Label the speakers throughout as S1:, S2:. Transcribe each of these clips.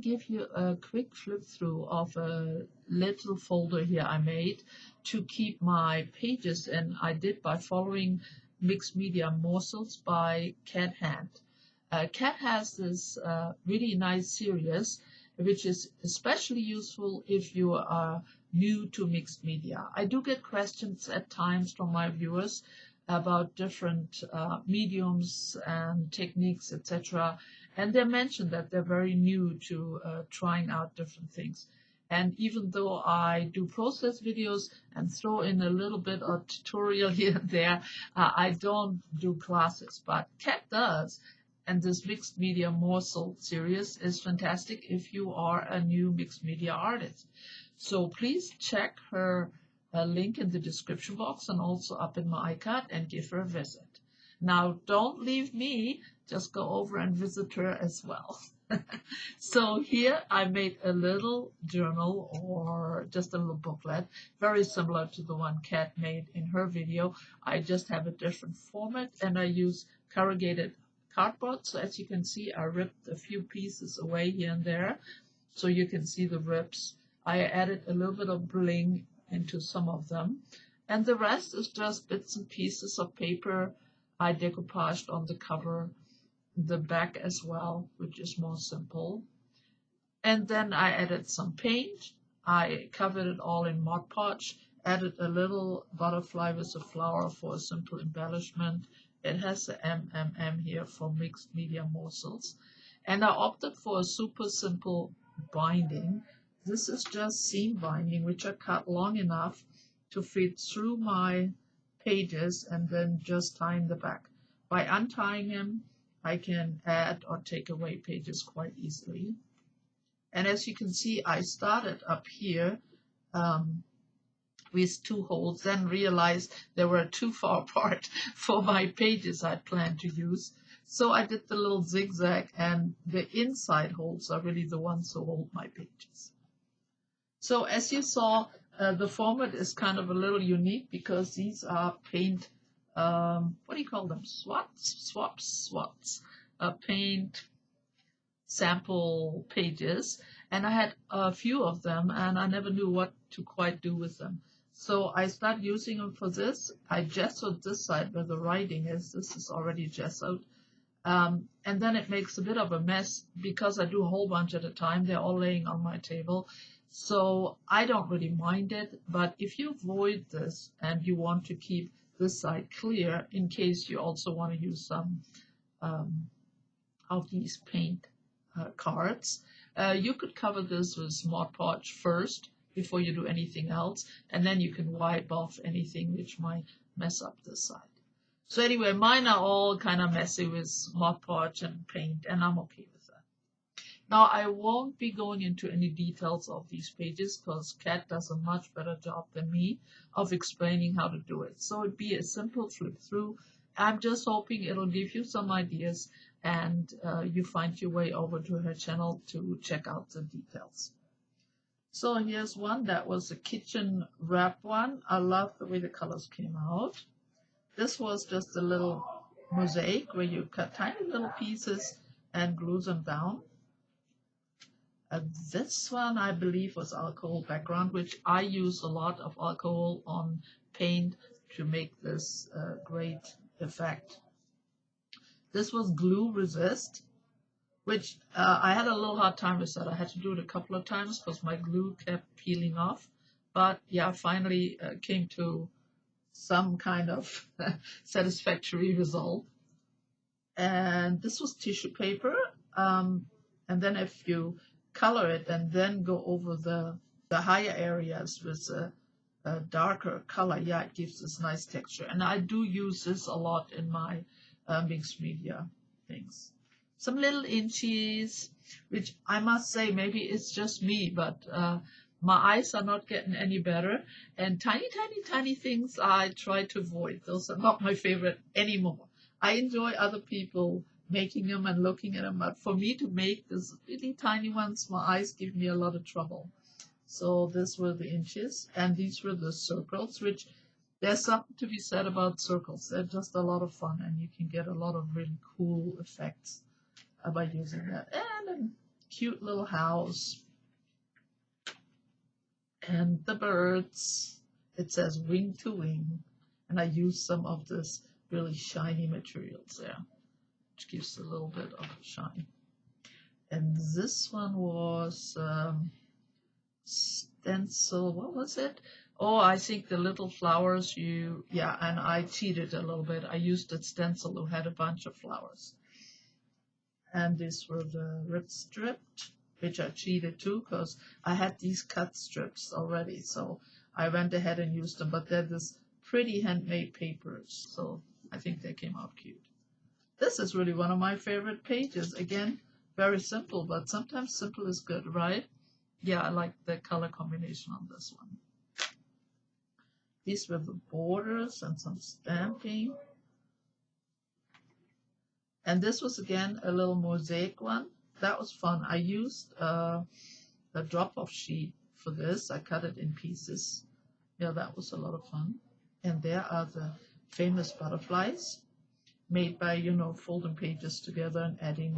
S1: give you a quick flip through of a little folder here I made to keep my pages, and I did by following Mixed Media Morsels by Cat Hand. Cat has this really nice series which is especially useful if you are new to mixed media. I do get questions at times from my viewers about different mediums and techniques, etc. And they mention that they're very new to trying out different things. And even though I do process videos and throw in a little bit of tutorial here and there, I don't do classes, but Kat does. And this Mixed Media Morsel series is fantastic if you are a new mixed media artist. So please check her link in the description box and also up in my iCard and give her a visit. Now, don't leave me, just go over and visit her as well. So here I made a little journal, or just a little booklet, very similar to the one Kat made in her video. I just have a different format, and I use corrugated cardboard. So as you can see, I ripped a few pieces away here and there, so you can see the rips. I added a little bit of bling into some of them, and the rest is just bits and pieces of paper I decoupaged on the cover, the back as well, which is more simple. And then I added some paint. I covered it all in Mod Podge, added a little butterfly with a flower for a simple embellishment. It has the MMM here for Mixed Media Morsels. And I opted for a super simple binding. This is just seam binding, which I cut long enough to fit through my pages and then just tie in the back. By untying them, I can add or take away pages quite easily. And as you can see, I started up here with 2 holes, then realized they were too far apart for my pages I planned to use. So I did the little zigzag, and the inside holes are really the ones who hold my pages. So as you saw, the format is kind of a little unique because these are paint, what do you call them? Swaps. Paint sample pages. And I had a few of them, and I never knew what to quite do with them. So I started using them for this. I gessoed this side where the writing is. This is already gessoed. And then it makes a bit of a mess because I do a whole bunch at a time. They're all laying on my table. So I don't really mind it, but if you avoid this and you want to keep this side clear in case you also want to use some of these paint cards, you could cover this with Mod Podge first before you do anything else, and then you can wipe off anything which might mess up this side. So anyway, mine are all kind of messy with Mod Podge and paint, and I'm okay with that. Now, I won't be going into any details of these pages because Kat does a much better job than me of explaining how to do it. So it'd be a simple flip through. I'm just hoping it'll give you some ideas and you find your way over to her channel to check out the details. So here's one that was a kitchen wrap one. I love the way the colors came out. This was just a little mosaic where you cut tiny little pieces and glue them down. This one, I believe, was alcohol background, which I use a lot of alcohol on paint to make this great effect. This was glue resist, which I had a little hard time with that. I had to do it a couple of times because my glue kept peeling off. But yeah, finally came to some kind of satisfactory result. And this was tissue paper. And then if you color it and then go over the higher areas with a darker color, yeah, it gives this nice texture. And I do use this a lot in my mixed media things. Some little inchies, which I must say, maybe it's just me, but my eyes are not getting any better. And tiny things I try to avoid. Those are not my favorite anymore. I enjoy other people making them and looking at them, but for me to make these really tiny ones, my eyes give me a lot of trouble. So these were the inches, and these were the circles, which there's something to be said about circles. They're just a lot of fun, and you can get a lot of really cool effects by using that. And cute little house. And the birds, it says wing to wing. And I used some of this really shiny materials there, which gives a little bit of shine. And this one was stencil, what was it? Oh, I think the little flowers yeah, and I cheated a little bit. I used a stencil who had a bunch of flowers. And these were the rib stripped, which I cheated too, because I had these cut strips already. So I went ahead and used them, but they're this pretty handmade papers. So I think they came out cute. This is really one of my favorite pages. Again, very simple, but sometimes simple is good, right? Yeah, I like the color combination on this one. These were the borders and some stamping. And this was, again, a little mosaic one. That was fun. I used a drop-off sheet for this. I cut it in pieces. Yeah, that was a lot of fun. And there are the famous butterflies made by, you know, folding pages together and adding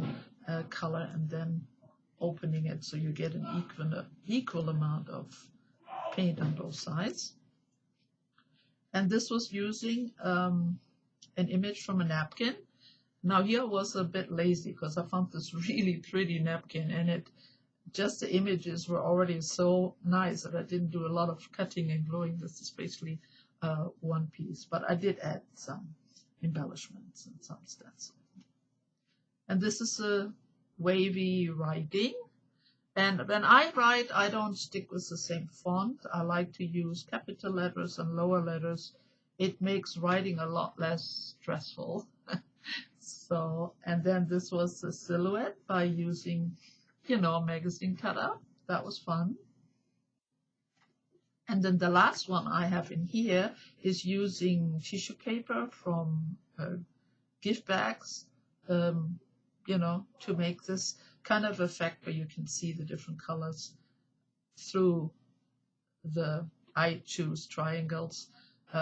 S1: color and then opening it so you get an equal amount of paint on both sides. And this was using an image from a napkin. Now here was a bit lazy because I found this really pretty napkin, and just the images were already so nice that I didn't do a lot of cutting and gluing. This is basically one piece, but I did add some embellishments and some stencil. And this is a wavy writing. And when I write, I don't stick with the same font. I like to use capital letters and lower letters. It makes writing a lot less stressful. So, and then this was a silhouette by using, you know, a magazine cutout. That was fun. And then the last one I have in here is using tissue paper from gift bags, you know, to make this kind of effect where you can see the different colors through I choose triangles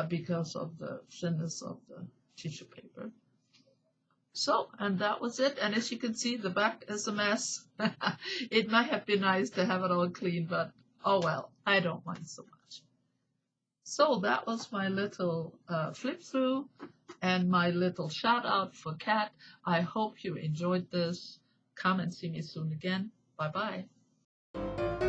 S1: because of the thinness of the tissue paper. So, and that was it. And as you can see, the back is a mess. It might have been nice to have it all clean, but oh well, I don't mind so much. So that was my little flip through and my little shout out for Kat. I hope you enjoyed this. Come and see me soon again. Bye bye.